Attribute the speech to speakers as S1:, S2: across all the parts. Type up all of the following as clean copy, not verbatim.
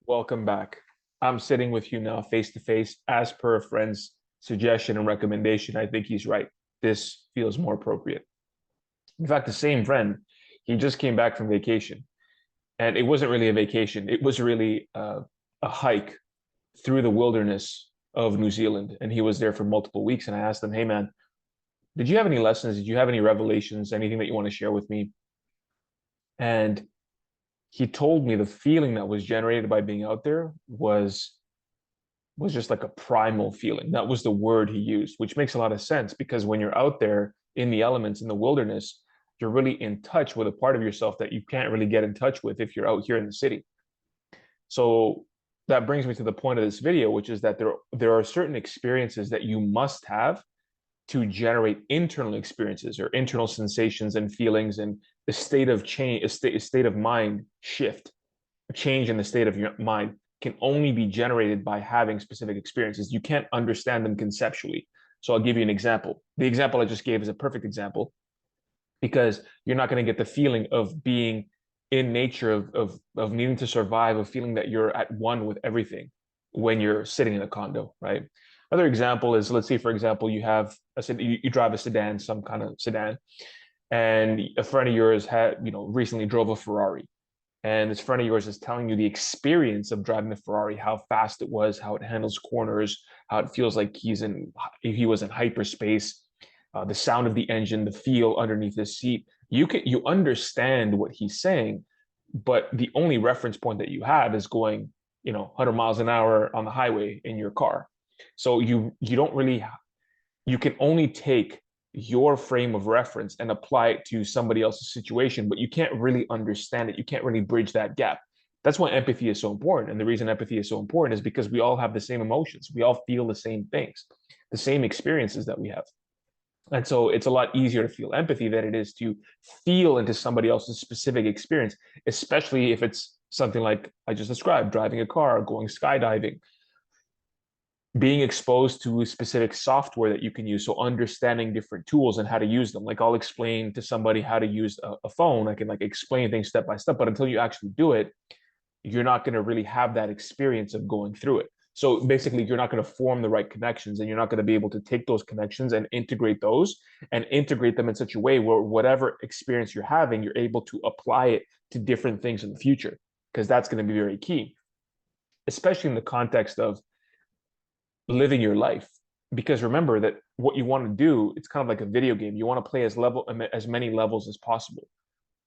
S1: Welcome back. I'm sitting with you now face to face as per a friend's suggestion and recommendation. I think he's right. This feels more appropriate. In fact, the same friend, he just came back from vacation, and it wasn't really a vacation. It was really a hike through the wilderness of New Zealand. And he was there for multiple weeks. And I asked him, hey, man, did you have any lessons? Did you have any revelations? Anything that you want to share with me? And he told me the feeling that was generated by being out there was just like a primal feeling. That was the word he used, which makes a lot of sense because when you're out there in the elements in the wilderness, you're really in touch with a part of yourself that you can't really get in touch with if you're out here in the city. So that brings me to the point of this video, which is that there are certain experiences that you must have to generate internal experiences or internal sensations and feelings and a state of change, a state of mind shift, a change in the state of your mind can only be generated by having specific experiences. You can't understand them conceptually. So I'll give you an example. The example I just gave is a perfect example because you're not going to get the feeling of being in nature, of needing to survive, of feeling that you're at one with everything when you're sitting in a condo, right? Another example is, let's say, for example, you drive a sedan, some kind of sedan, and a friend of yours recently drove a Ferrari, and this friend of yours is telling you the experience of driving the Ferrari, how fast it was, how it handles corners, how it feels like he was in hyperspace, the sound of the engine, the feel underneath the seat. You understand what he's saying, but the only reference point that you have is going 100 miles an hour on the highway in your car. So you don't really you can only take your frame of reference and apply it to somebody else's situation, but you can't really understand it. You can't really bridge that gap. That's why empathy is so important. And the reason empathy is so important is because we all have the same emotions. We all feel the same things, the same experiences that we have. And so it's a lot easier to feel empathy than it is to feel into somebody else's specific experience, especially if it's something like I just described, driving a car, going skydiving, being exposed to specific software that you can use. So understanding different tools and how to use them. Like I'll explain to somebody how to use a phone. I can like explain things step by step, but until you actually do it, you're not going to really have that experience of going through it. So basically, you're not going to form the right connections and you're not going to be able to take those connections and integrate them in such a way where whatever experience you're having, you're able to apply it to different things in the future, because that's going to be very key, especially in the context of living your life. Because remember that what you want to do, it's kind of like a video game. You want to play as many levels as possible.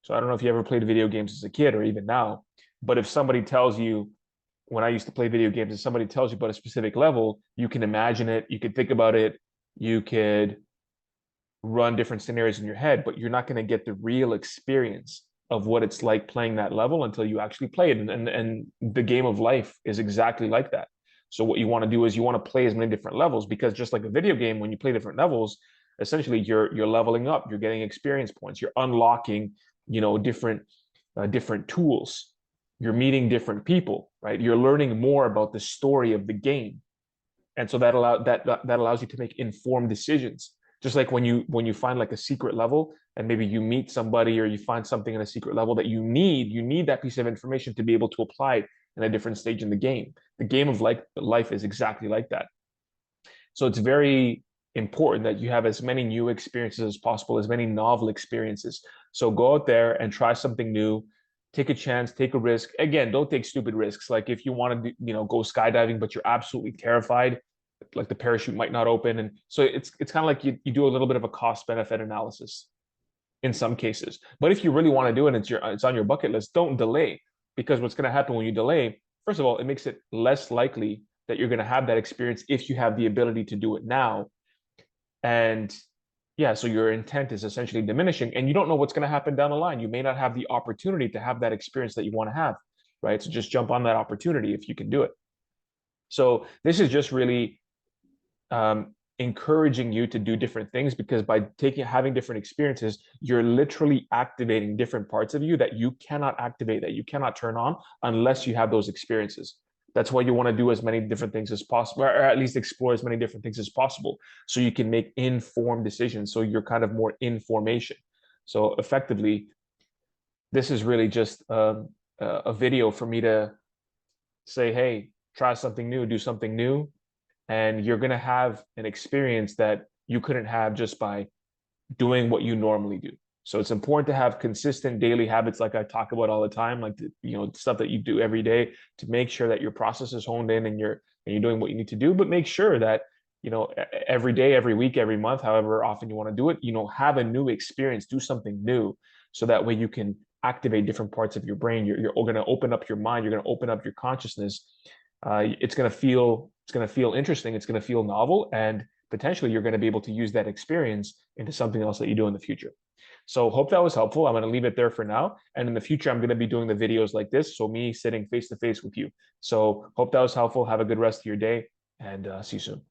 S1: So I don't know if you ever played video games as a kid or even now, but if somebody tells you, when I used to play video games, if somebody tells you about a specific level, you can imagine it, you could think about it, you could run different scenarios in your head, but you're not going to get the real experience of what it's like playing that level until you actually play it. And the game of life is exactly like that. So what you want to do is you want to play as many different levels, because just like a video game, when you play different levels, essentially you're leveling up, you're getting experience points, you're unlocking, different tools, you're meeting different people, right? You're learning more about the story of the game, and so that allows you to make informed decisions. Just like when you find like a secret level and maybe you meet somebody or you find something in a secret level that you need that piece of information to be able to apply it in a different stage in the game. The game of life is exactly like that. So it's very important that you have as many new experiences as possible, as many novel experiences. So go out there and try something new, take a chance, take a risk. Again, don't take stupid risks. Like if you want to, go skydiving, but you're absolutely terrified, like the parachute might not open. And so it's kind of like you do a little bit of a cost benefit analysis in some cases. But if you really want to do it, and it's on your bucket list, don't delay, because what's going to happen when you delay, first of all, it makes it less likely that you're going to have that experience if you have the ability to do it now. And yeah, so your intent is essentially diminishing and you don't know what's going to happen down the line. You may not have the opportunity to have that experience that you want to have, right? So just jump on that opportunity if you can do it. So this is just really encouraging you to do different things, because by having different experiences, you're literally activating different parts of you that you cannot activate, that you cannot turn on unless you have those experiences. That's why you want to do as many different things as possible, or at least explore as many different things as possible, so you can make informed decisions. So you're kind of more information. So effectively, this is really just a video for me to say, hey, try something new, do something new, and you're going to have an experience that you couldn't have just by doing what you normally do. So it's important to have consistent daily habits, like I talk about all the time, like stuff that you do every day to make sure that your process is honed in and you're doing what you need to do. But make sure that every day, every week, every month, however often you want to do it, have a new experience, do something new, so that way you can activate different parts of your brain. You're going to open up your mind. You're going to open up your consciousness. It's going to feel interesting. It's going to feel novel, and potentially you're going to be able to use that experience into something else that you do in the future. So hope that was helpful. I'm going to leave it there for now. And in the future, I'm going to be doing the videos like this. So me sitting face to face with you. So hope that was helpful. Have a good rest of your day, and see you soon.